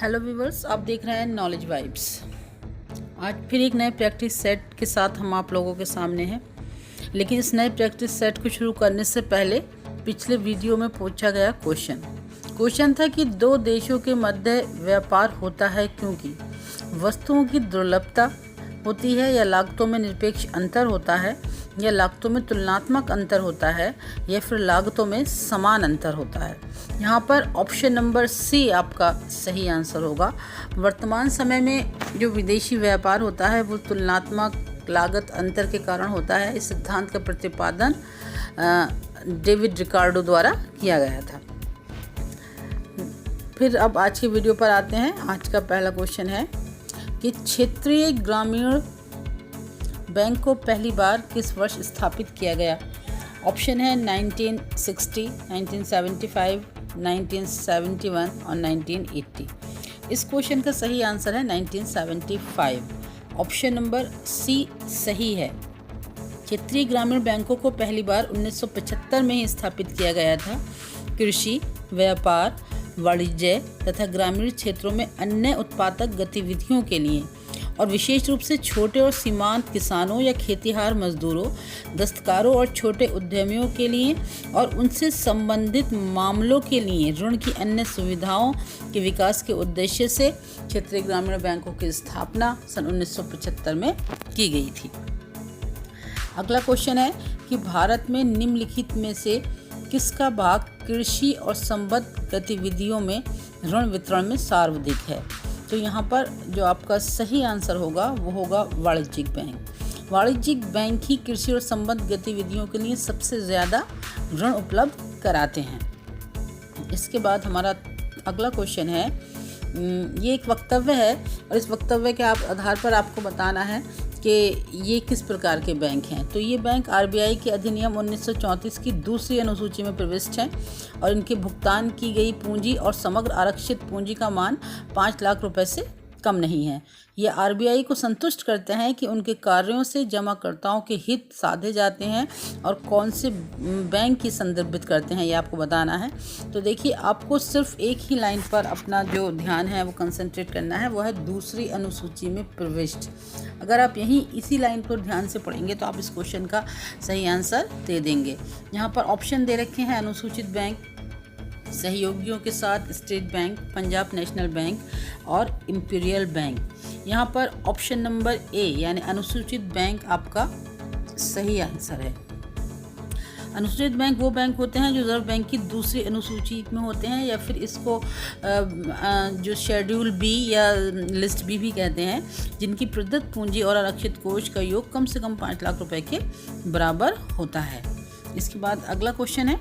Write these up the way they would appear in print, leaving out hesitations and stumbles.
Hello viewers, आप देख रहे हैं नॉलेज वाइब्स। आज फिर एक नए प्रैक्टिस सेट के साथ हम आप लोगों के सामने हैं। लेकिन इस नए प्रैक्टिस सेट को शुरू करने से पहले पिछले वीडियो में पूछा गया क्वेश्चन था कि दो देशों के मध्य व्यापार होता है क्योंकि वस्तुओं की दुर्लभता होती है, या लागतों में निरपेक्ष अंतर होता है, या लागतों में तुलनात्मक अंतर होता है, या फिर लागतों में समान अंतर होता है। यहाँ पर ऑप्शन नंबर सी आपका सही आंसर होगा। वर्तमान समय में जो विदेशी व्यापार होता है वो तुलनात्मक लागत अंतर के कारण होता है। इस सिद्धांत का प्रतिपादन डेविड रिकार्डो द्वारा किया गया था। फिर अब आज की वीडियो पर आते हैं। आज का पहला क्वेश्चन है कि क्षेत्रीय ग्रामीण बैंक को पहली बार किस वर्ष स्थापित किया गया। ऑप्शन है 1960, 1975, 1971 और 1980। इस क्वेश्चन का सही आंसर है 1975। ऑप्शन नंबर सी सही है। क्षेत्रीय ग्रामीण बैंकों को पहली बार 1975 में ही स्थापित किया गया था। कृषि, व्यापार, वाणिज्य तथा ग्रामीण क्षेत्रों में अन्य उत्पादक गतिविधियों के लिए और विशेष रूप से छोटे और सीमांत किसानों या खेतीहार मजदूरों, दस्तकारों और छोटे उद्यमियों के लिए और उनसे संबंधित मामलों के लिए ऋण की अन्य सुविधाओं के विकास के उद्देश्य से क्षेत्रीय ग्रामीण बैंकों की स्थापना सन 1975 में की गई थी। अगला क्वेश्चन है कि भारत में निम्नलिखित में से किसका भाग कृषि और संबद्ध गतिविधियों में ऋण वितरण में सर्वाधिक है। तो यहाँ पर जो आपका सही आंसर होगा वो होगा वाणिज्यिक बैंक। वाणिज्यिक बैंक ही कृषि और संबद्ध गतिविधियों के लिए सबसे ज़्यादा ऋण उपलब्ध कराते हैं। इसके बाद हमारा अगला क्वेश्चन है, ये एक वक्तव्य है और इस वक्तव्य के आधार पर आपको बताना है कि ये किस प्रकार के बैंक हैं। तो ये बैंक आरबीआई के अधिनियम 1934 की दूसरी अनुसूची में प्रविष्ट हैं और इनके भुगतान की गई पूंजी और समग्र आरक्षित पूंजी का मान 5 लाख रुपए से कम नहीं है। ये आरबीआई को संतुष्ट करते हैं कि उनके कार्यों से जमाकर्ताओं के हित साधे जाते हैं और कौन से बैंक की संदर्भित करते हैं, ये आपको बताना है। तो देखिए, आपको सिर्फ एक ही लाइन पर अपना जो ध्यान है वो कंसंट्रेट करना है, वो है दूसरी अनुसूची में प्रविष्ट। अगर आप यहीं इसी लाइन पर ध्यान से पढ़ेंगे तो आप इस क्वेश्चन का सही आंसर दे देंगे। यहाँ पर ऑप्शन दे रखे हैं अनुसूचित बैंक, सहयोगियों के साथ state bank, Punjab national bank और इंपीरियल बैंक। यहाँ पर ऑप्शन नंबर ए यानी अनुसूचित बैंक आपका सही आंसर है। अनुसूचित बैंक वो बैंक होते हैं जो रिजर्व बैंक की दूसरी अनुसूची में होते हैं, या फिर इसको जो शेड्यूल बी या लिस्ट बी भी कहते हैं, जिनकी प्रदत्त पूंजी और आरक्षित कोष का योग कम से कम 5 लाख रुपए के बराबर होता है। इसके बाद अगला क्वेश्चन है,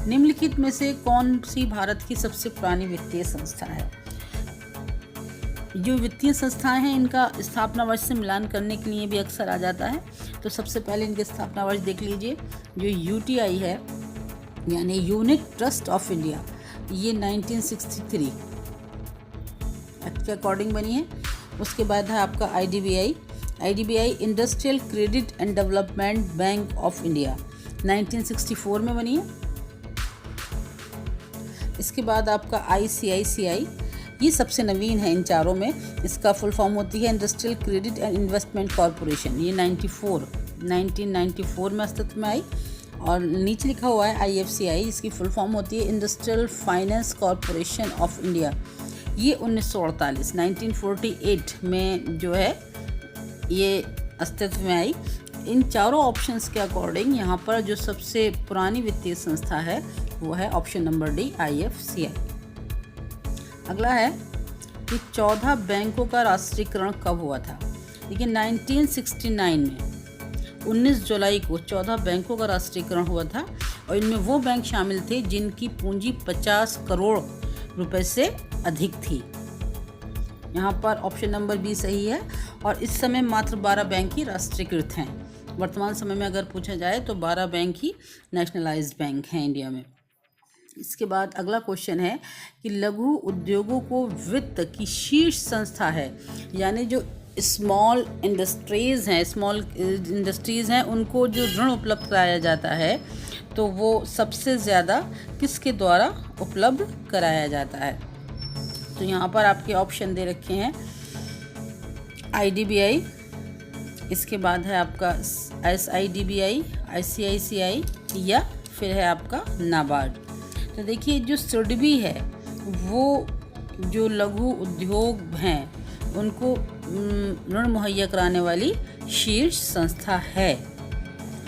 निम्नलिखित में से कौन सी भारत की सबसे पुरानी वित्तीय संस्था है। जो वित्तीय संस्थाएं हैं इनका स्थापना वर्ष से मिलान करने के लिए भी अक्सर आ जाता है। तो सबसे पहले इनके स्थापना वर्ष देख लीजिए। जो यूटीआई है यानी यूनिट ट्रस्ट ऑफ इंडिया, ये 1963 एक्ट के अकॉर्डिंग बनी है। उसके बाद है आपका IDBI industrial credit and development bank of India, 1964 में बनी है। इसके बाद आपका आईसीआईसीआई, ये सबसे नवीन है इन चारों में। इसका फुल फॉर्म होती है industrial credit and investment corporation, ये 1994 में अस्तित्व में आई। और नीचे लिखा हुआ है आईएफसीआई, इसकी फुल फॉर्म होती है industrial finance corporation of India, ये 1948 में जो है ये अस्तित्व में आई। इन चारों ऑप्शंस के अकॉर्डिंग यहाँ पर जो सबसे पुरानी वित्तीय संस्था है वो है ऑप्शन नंबर डी, आईएफसीआई। अगला है कि 14 बैंकों का राष्ट्रीयकरण कब हुआ था। देखिए 1969 में 19 जुलाई को 14 बैंकों का राष्ट्रीयकरण हुआ था और इनमें वो बैंक शामिल थे जिनकी पूंजी 50 करोड़ रुपए से अधिक थी। यहाँ पर ऑप्शन नंबर बी सही है और इस समय मात्र 12 बैंक ही राष्ट्रीयकृत हैं। वर्तमान समय में अगर पूछा जाए तो 12 बैंक ही नेशनलाइज्ड बैंक हैं इंडिया में। इसके बाद अगला क्वेश्चन है कि लघु उद्योगों को वित्त की शीर्ष संस्था है, यानी जो स्मॉल इंडस्ट्रीज़ हैं उनको जो ऋण उपलब्ध कराया जाता है तो वो सबसे ज़्यादा किसके द्वारा उपलब्ध कराया जाता है। तो यहाँ पर आपके ऑप्शन दे रखे हैं IDBI, इसके बाद है आपका SIDBI, ICICI या फिर है आपका नाबार्ड। तो देखिए जो सिडबी है वो जो लघु उद्योग हैं उनको ऋण मुहैया कराने वाली शीर्ष संस्था है।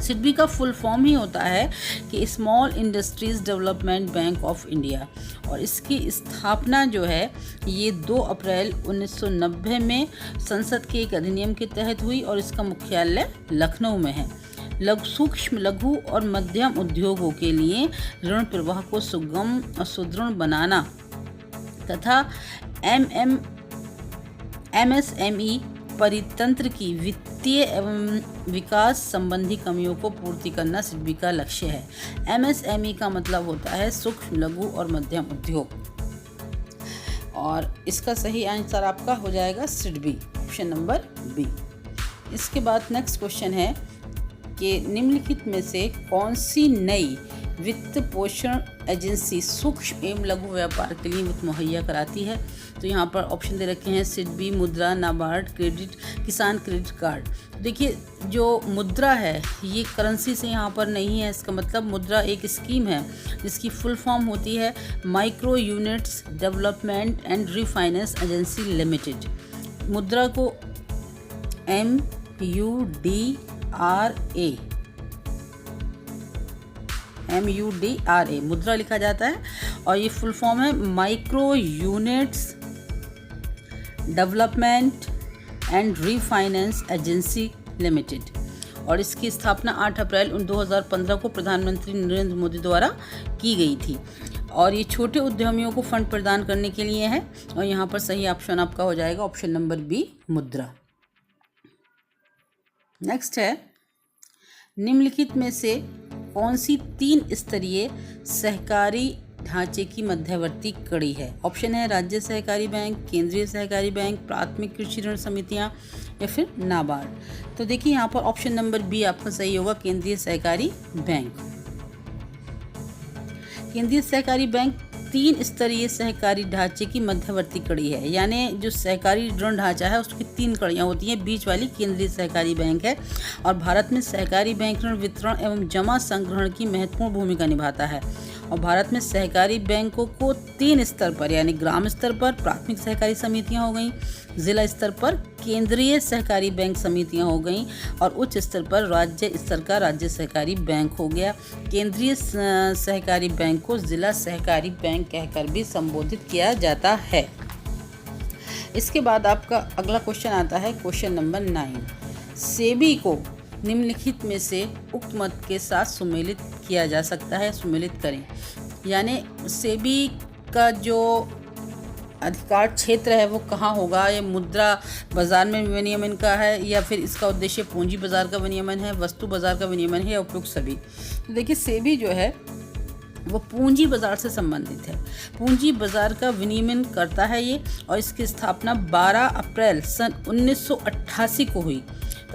सिडबी का फुल फॉर्म ही होता है कि small industries development bank of India, और इसकी स्थापना जो है ये 2 अप्रैल 1990 में संसद के एक अधिनियम के तहत हुई और इसका मुख्यालय लखनऊ में है। सूक्ष्म लघु और मध्यम उद्योगों के लिए ऋण प्रवाह को सुगम और सुदृढ़ बनाना तथा MSME परितंत्र की वित्तीय एवं विकास संबंधी कमियों को पूर्ति करना सिडबी का लक्ष्य है। MSME का मतलब होता है सूक्ष्म लघु और मध्यम उद्योग, और इसका सही आंसर आपका हो जाएगा सिडबी, ऑप्शन नंबर बी। इसके बाद नेक्स्ट क्वेश्चन है कि निम्नलिखित में से कौन सी नई वित्त पोषण एजेंसी सूक्ष्म एवं लघु व्यापार के लिए वित्त मुहैया कराती है। तो यहाँ पर ऑप्शन दे रखे हैं सिडबी, मुद्रा, नाबार्ड, किसान क्रेडिट कार्ड। देखिए जो मुद्रा है ये करेंसी से यहाँ पर नहीं है, इसका मतलब मुद्रा एक स्कीम है जिसकी फुल फॉर्म होती है micro units development and refinance agency limited. मुद्रा को MUDRA मुद्रा लिखा जाता है, और ये फुल फॉर्म है micro units development and refinance agency limited, और इसकी स्थापना 8 अप्रैल 2015 को प्रधानमंत्री नरेंद्र मोदी द्वारा की गई थी, और ये छोटे उद्यमियों को फंड प्रदान करने के लिए है। और यहाँ पर सही ऑप्शन आपका हो जाएगा ऑप्शन नंबर बी, मुद्रा। नेक्स्ट है निम्नलिखित में से कौन सी 3 स्तरीय सहकारी ढांचे की मध्यवर्ती कड़ी है। ऑप्शन है राज्य सहकारी बैंक, केंद्रीय सहकारी बैंक, प्राथमिक कृषि ऋण समितियां या फिर नाबार्ड। तो देखिए यहाँ पर ऑप्शन नंबर बी आपका सही होगा, केंद्रीय सहकारी बैंक। केंद्रीय सहकारी बैंक 3 स्तरीय सहकारी ढांचे की मध्यवर्ती कड़ी है, यानी जो सहकारी ऋण ढांचा है उसकी 3 कड़ियाँ होती हैं। बीच वाली केंद्रीय सहकारी बैंक है, और भारत में सहकारी बैंक ऋण वितरण एवं जमा संग्रहण की महत्वपूर्ण भूमिका निभाता है। और भारत में सहकारी बैंकों को 3 स्तर पर, यानी ग्राम स्तर पर प्राथमिक सहकारी समितियां हो गई, जिला स्तर पर केंद्रीय सहकारी बैंक समितियां हो गई, और उच्च स्तर पर राज्य स्तर का राज्य सहकारी बैंक हो गया। केंद्रीय सहकारी बैंक को जिला सहकारी बैंक कहकर भी संबोधित किया जाता है। इसके बाद आपका अगला क्वेश्चन आता है क्वेश्चन नंबर 9। सेबी को निम्नलिखित में से उक्त मत के साथ सुमेलित किया जा सकता है, सुमेलित करें। यानी सेबी का जो अधिकार क्षेत्र है वो कहाँ होगा, ये मुद्रा बाजार में विनियमन का है, या फिर इसका उद्देश्य पूंजी बाजार का विनियमन है, वस्तु बाजार का विनियमन है, या उपयुक्त सभी। तो देखिए सेबी जो है वो पूंजी बाजार से संबंधित है, पूंजी बाजार का विनियमन करता है ये, और इसकी स्थापना 12 अप्रैल सन 1988 को हुई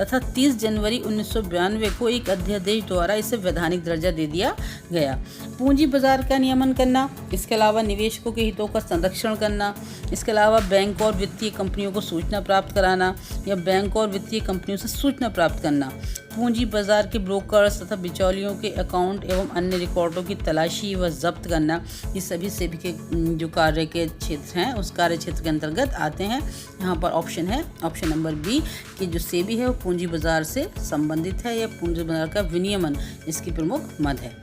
तथा 30 जनवरी 1992 को एक अध्यादेश द्वारा इसे वैधानिक दर्जा दे दिया गया। पूंजी बाजार का नियमन करना, इसके अलावा निवेशकों के हितों का संरक्षण करना, इसके अलावा बैंक और वित्तीय कंपनियों को सूचना प्राप्त कराना या बैंक और वित्तीय कंपनियों से सूचना प्राप्त करना, पूंजी बाजार के ब्रोकर्स तथा बिचौलियों के अकाउंट एवं अन्य रिकॉर्डों की तलाशी व जब्त करना, ये सभी सेबी के जो कार्य के क्षेत्र हैं उस कार्य क्षेत्र के अंतर्गत आते हैं। यहाँ पर ऑप्शन है ऑप्शन नंबर बी कि जो सेबी है वो पूंजी बाजार से संबंधित है, या पूंजी बाजार का विनियमन इसकी प्रमुख मद है।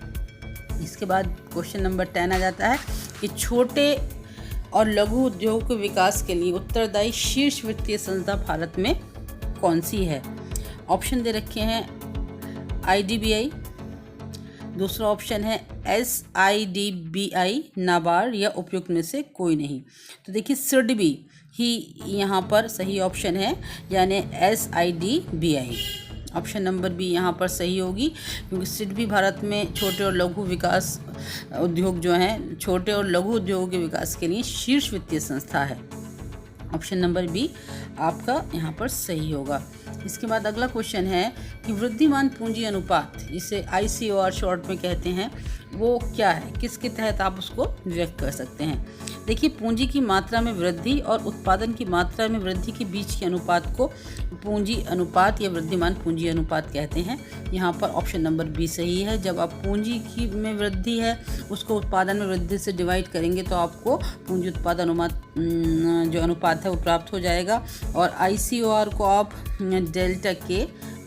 इसके बाद क्वेश्चन नंबर 10 आ जाता है कि छोटे और लघु उद्योग के विकास के लिए उत्तरदायी शीर्ष वित्तीय संस्था भारत में कौन सी है। ऑप्शन दे रखे हैं IDBI, दूसरा ऑप्शन है SIDBI, नाबार्ड, या उपयुक्त में से कोई नहीं। तो देखिए सिडबी ही यहाँ पर सही ऑप्शन है, यानी SIDBI, ऑप्शन नंबर बी यहाँ पर सही होगी, क्योंकि सिडबी भारत में छोटे और लघु विकास उद्योग जो हैं, छोटे और लघु उद्योगों के विकास के लिए शीर्ष वित्तीय संस्था है। ऑप्शन नंबर बी आपका यहाँ पर सही होगा। इसके बाद अगला क्वेश्चन है कि वृद्धिमान पूंजी अनुपात, जिसे ICOR शॉर्ट में कहते हैं, वो क्या है, किसके तहत आप उसको व्यक्त कर सकते हैं। देखिए, पूंजी की मात्रा में वृद्धि और उत्पादन की मात्रा में वृद्धि के बीच के अनुपात को पूंजी अनुपात या वृद्धिमान पूंजी अनुपात कहते हैं। यहाँ पर ऑप्शन नंबर बी सही है। जब आप पूंजी की में वृद्धि है उसको उत्पादन में वृद्धि से डिवाइड करेंगे तो आपको पूंजी उत्पादन जो अनुपात है वो प्राप्त हो जाएगा। और ICOR को आप डेल्टा के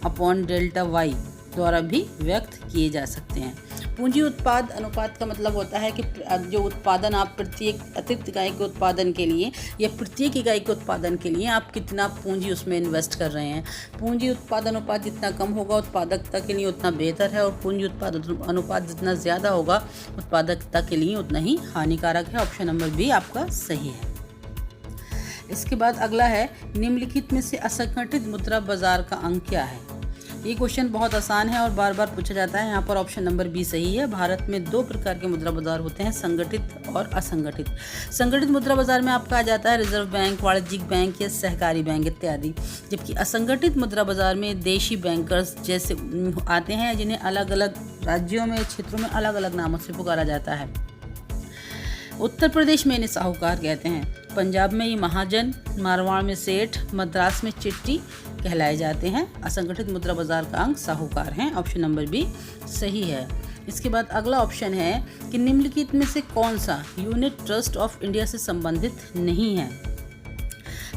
अपॉन डेल्टा वाई द्वारा भी व्यक्त किए जा सकते हैं। पूंजी उत्पाद अनुपात का मतलब होता है कि जो उत्पादन आप प्रत्येक अतिरिक्त इकाई के उत्पादन के लिए या प्रत्येक इकाई के उत्पादन के लिए आप कितना पूंजी उसमें इन्वेस्ट कर रहे हैं। पूंजी उत्पादन अनुपात जितना कम होगा उत्पादकता के लिए उतना बेहतर है, और पूंजी उत्पादन अनुपात जितना ज़्यादा होगा उत्पादकता के लिए उतना ही हानिकारक है। ऑप्शन नंबर बी आपका सही है। इसके बाद अगला है, निम्नलिखित में से असंगठित मुद्रा बाजार का अंग क्या है। ये क्वेश्चन बहुत आसान है और बार बार पूछा जाता है। यहाँ पर ऑप्शन नंबर बी सही है। भारत में 2 प्रकार के मुद्रा बाजार होते हैं, संगठित और असंगठित। संगठित मुद्रा बाजार में आपका आ जाता है रिजर्व बैंक, वाणिज्यिक बैंक या सहकारी बैंक इत्यादि, जबकि असंगठित मुद्रा बाजार में देशी बैंकर्स जैसे आते हैं, जिन्हें अलग अलग राज्यों में, क्षेत्रों में अलग अलग नामों से पुकारा जाता है। उत्तर प्रदेश में इन्हें साहूकार कहते हैं, पंजाब में ये महाजन, मारवाड़ में सेठ, मद्रास में चिट्टी कहलाए जाते हैं। असंगठित मुद्रा बाजार का अंग साहूकार हैं। ऑप्शन नंबर बी सही है। इसके बाद अगला ऑप्शन है कि निम्नलिखित में से कौन सा यूनिट ट्रस्ट ऑफ इंडिया से संबंधित नहीं है।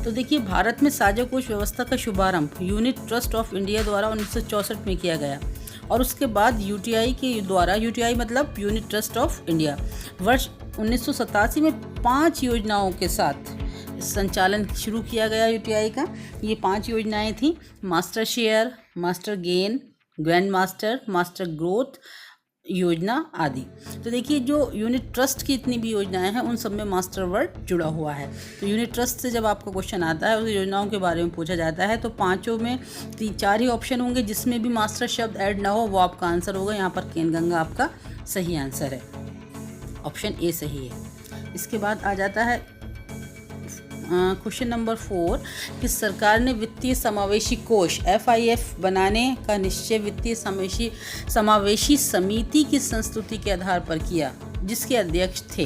तो देखिए, भारत में साझा कोष व्यवस्था का शुभारंभ यूनिट ट्रस्ट ऑफ इंडिया द्वारा 1964 में किया गया, और उसके बाद UTI के द्वारा, UTI मतलब यूनिट ट्रस्ट ऑफ इंडिया, वर्ष 1987 में 5 योजनाओं के साथ संचालन शुरू किया गया UTI का। ये 5 योजनाएं थी, master share, master gain, grand master, master growth योजना आदि। तो देखिए, जो यूनिट ट्रस्ट की इतनी भी योजनाएं हैं उन सब में मास्टर वर्ड जुड़ा हुआ है। तो यूनिट ट्रस्ट से जब आपका क्वेश्चन आता है, उस योजनाओं के बारे में पूछा जाता है, तो 5 में 4 ही ऑप्शन होंगे, जिसमें भी मास्टर शब्द ऐड ना हो वो आपका आंसर होगा। यहाँ पर केनगंगा आपका सही आंसर है। ऑप्शन ए सही है। इसके बाद आ जाता है क्वेश्चन नंबर 4 कि सरकार ने वित्तीय समावेशी कोष FIF बनाने का निश्चय वित्तीय समावेशी समिति की संस्तुति के आधार पर किया, जिसके अध्यक्ष थे,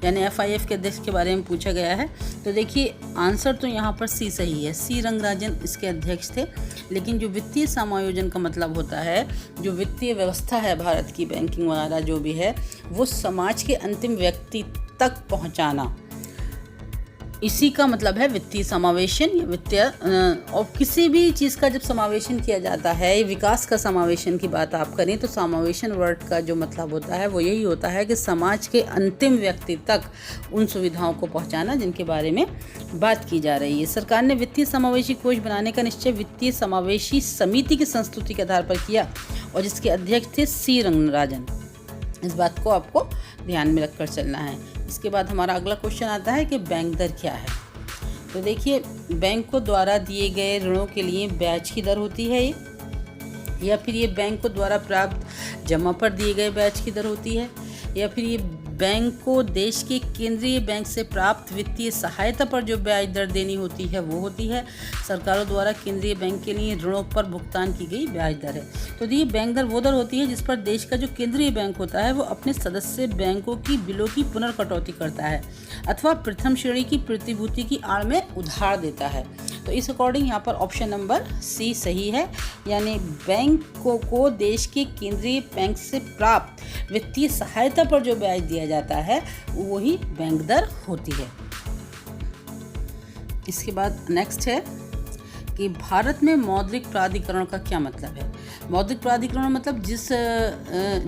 यानी FIF के अध्यक्ष के बारे में पूछा गया है। तो देखिए, आंसर तो यहाँ पर सी सही है। सी रंगराजन इसके अध्यक्ष थे। लेकिन जो वित्तीय समायोजन का मतलब होता है, जो वित्तीय व्यवस्था है भारत की, बैंकिंग वगैरह जो भी है, वो समाज के अंतिम व्यक्ति तक पहुँचाना, इसी का मतलब है वित्तीय समावेशन या वित्तीय। और किसी भी चीज़ का जब समावेशन किया जाता है, विकास का समावेशन की बात आप करें, तो समावेशन वर्ड का जो मतलब होता है वो यही होता है कि समाज के अंतिम व्यक्ति तक उन सुविधाओं को पहुंचाना जिनके बारे में बात की जा रही है। सरकार ने वित्तीय समावेशी कोष बनाने का निश्चय वित्तीय समावेशी समिति की संस्तुति के आधार पर किया, और जिसके अध्यक्ष थे सी रंगराजन। इस बात को आपको ध्यान में रखकर चलना है। इसके बाद हमारा अगला क्वेश्चन आता है कि बैंक दर क्या है। तो देखिए, बैंकों द्वारा दिए गए ऋणों के लिए ब्याज की दर होती है, या फिर ये बैंकों द्वारा प्राप्त जमा पर दिए गए ब्याज की दर होती है, या फिर ये बैंक को देश के केंद्रीय बैंक से प्राप्त वित्तीय सहायता पर जो ब्याज दर देनी होती है वो होती है। सरकारों द्वारा केंद्रीय बैंक के लिए ऋणों पर भुगतान की गई ब्याज दर है। तो ये बैंक दर वो दर होती है जिस पर देश का जो केंद्रीय बैंक होता है वो अपने सदस्य बैंकों की बिलों की पुनर्कटौती करता है, अथवा प्रथम श्रेणी की प्रतिभूति की आड़ में उधार देता है। तो इस अकॉर्डिंग यहाँ पर ऑप्शन नंबर सी सही है, यानी बैंकों को देश के केंद्रीय बैंक से प्राप्त वित्तीय सहायता पर जो ब्याज दिया जाता है वही बैंक दर होती है। इसके बाद नेक्स्ट है कि भारत में मौद्रिक प्राधिकरण का क्या मतलब है। मौद्रिक प्राधिकरण मतलब जिस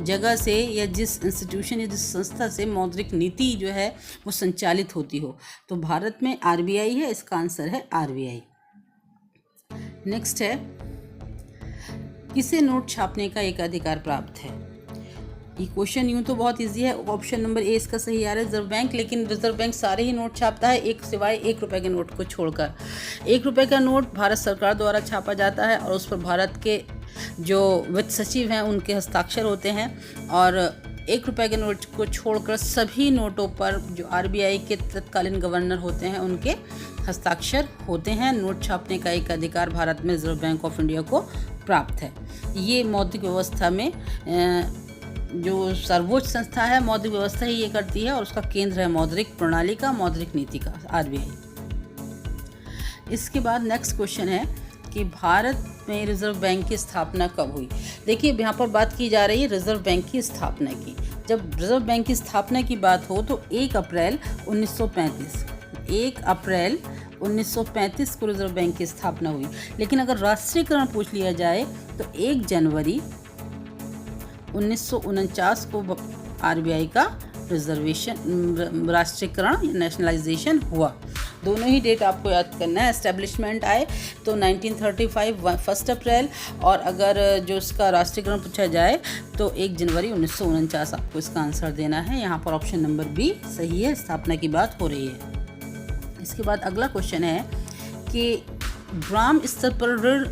जगह से या जिस इंस्टीट्यूशन या जिस संस्था से मौद्रिक नीति जो है वो संचालित होती हो। तो भारत में RBI है, इसका आंसर है RBI। नेक्स्ट है, किसे नोट छापने का एक अधिकार प्राप्त है। ये क्वेश्चन यूँ तो बहुत इजी है, ऑप्शन नंबर ए इसका सही आ रहा है, रिजर्व बैंक। लेकिन रिजर्व बैंक सारे ही नोट छापता है, एक सिवाय 1 रुपये के नोट को छोड़कर। 1 रुपये का नोट भारत सरकार द्वारा छापा जाता है और उस पर भारत के जो वित्त सचिव हैं उनके हस्ताक्षर होते हैं, और 1 रुपये के नोट को छोड़कर सभी नोटों पर जो आरबीआई के तत्कालीन गवर्नर होते हैं उनके हस्ताक्षर होते हैं। नोट छापने का एक अधिकार भारत में रिजर्व बैंक ऑफ इंडिया को प्राप्त है। ये मौद्रिक व्यवस्था में जो सर्वोच्च संस्था है मौद्रिक व्यवस्था ही ये करती है और उसका केंद्र है मौद्रिक प्रणाली का, मौद्रिक नीति का, आरबीआई। इसके बाद नेक्स्ट क्वेश्चन है कि भारत में रिजर्व बैंक की स्थापना कब हुई। देखिए यहाँ पर बात की जा रही है रिजर्व बैंक की स्थापना की। जब रिजर्व बैंक की स्थापना की बात हो तो 1 अप्रैल 1935 को रिजर्व बैंक की स्थापना हुई। लेकिन अगर राष्ट्रीयकरण पूछ लिया जाए तो 1 जनवरी 1949 को आरबीआई का राष्ट्रीयकरण नेशनलाइजेशन हुआ। दोनों ही डेट आपको याद करना है। एस्टेब्लिशमेंट आए तो 1935 1 अप्रैल, और अगर जो इसका राष्ट्रीयकरण पूछा जाए तो 1 जनवरी 1949 आपको इसका आंसर देना है। यहाँ पर ऑप्शन नंबर बी सही है, स्थापना की बात हो रही है। इसके बाद अगला क्वेश्चन है कि ग्राम स्तर पर ऋण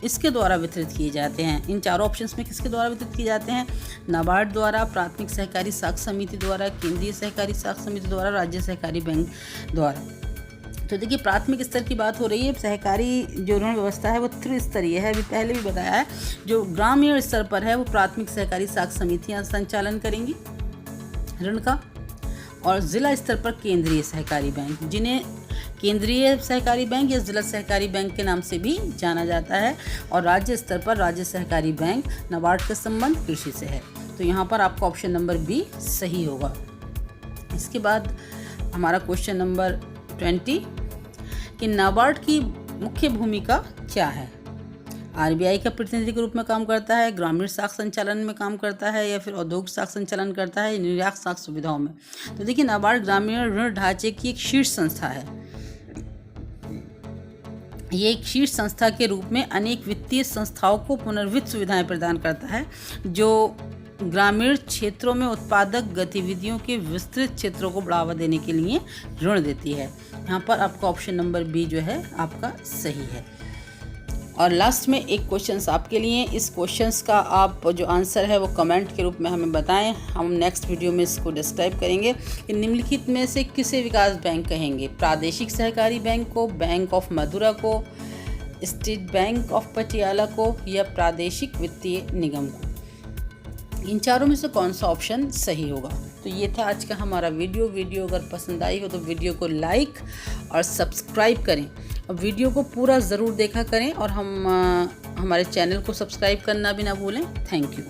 इसके द्वारा वितरित किए जाते हैं। इन चारों ऑप्शंस में किसके द्वारा वितरित किए जाते हैं? नाबार्ड द्वारा, प्राथमिक सहकारी साख समिति द्वारा, केंद्रीय सहकारी साख समिति द्वारा, राज्य सहकारी बैंक द्वारा। तो देखिए प्राथमिक स्तर की बात हो रही है। सहकारी जो ऋण व्यवस्था है वो त्रिस्तरीय है, अभी पहले भी बताया है। जो ग्रामीण स्तर पर है वो प्राथमिक सहकारी साख समितियाँ संचालन करेंगी ऋण का, और जिला स्तर पर केंद्रीय सहकारी बैंक, जिन्हें केंद्रीय सहकारी बैंक या जिला सहकारी बैंक के नाम से भी जाना जाता है, और राज्य स्तर पर राज्य सहकारी बैंक। नाबार्ड का संबंध कृषि से है, तो यहाँ पर आपका ऑप्शन नंबर बी सही होगा। इसके बाद हमारा क्वेश्चन नंबर 20 कि नाबार्ड की मुख्य भूमिका क्या है? आरबीआई का प्रतिनिधि के रूप में काम करता है, ग्रामीण साख संचालन में काम करता है, या फिर औद्योगिक साख संचालन करता है, निर्यात साख सुविधाओं में। तो देखिए नाबार्ड ग्रामीण ऋण ढांचे की एक शीर्ष संस्था है। ये एक शीर्ष संस्था के रूप में अनेक वित्तीय संस्थाओं को पुनर्वित्त सुविधाएं प्रदान करता है, जो ग्रामीण क्षेत्रों में उत्पादक गतिविधियों के विस्तृत क्षेत्रों को बढ़ावा देने के लिए ऋण देती है। यहाँ पर आपका ऑप्शन नंबर बी जो है आपका सही है। और लास्ट में एक क्वेश्चंस आपके लिए। इस क्वेश्चंस का आप जो आंसर है वो कमेंट के रूप में हमें बताएं। हम नेक्स्ट वीडियो में इसको डिस्क्राइब करेंगे कि निम्नलिखित में से किसे विकास बैंक कहेंगे? प्रादेशिक सहकारी बैंक को, बैंक ऑफ मदुरा को, स्टेट बैंक ऑफ पटियाला को, या प्रादेशिक वित्तीय निगम को? इन चारों में से कौन सा ऑप्शन सही होगा? तो ये था आज का हमारा वीडियो अगर पसंद आई हो तो वीडियो को लाइक और सब्सक्राइब करें, और वीडियो को पूरा ज़रूर देखा करें, और हमारे चैनल को सब्सक्राइब करना भी ना भूलें। Thank you.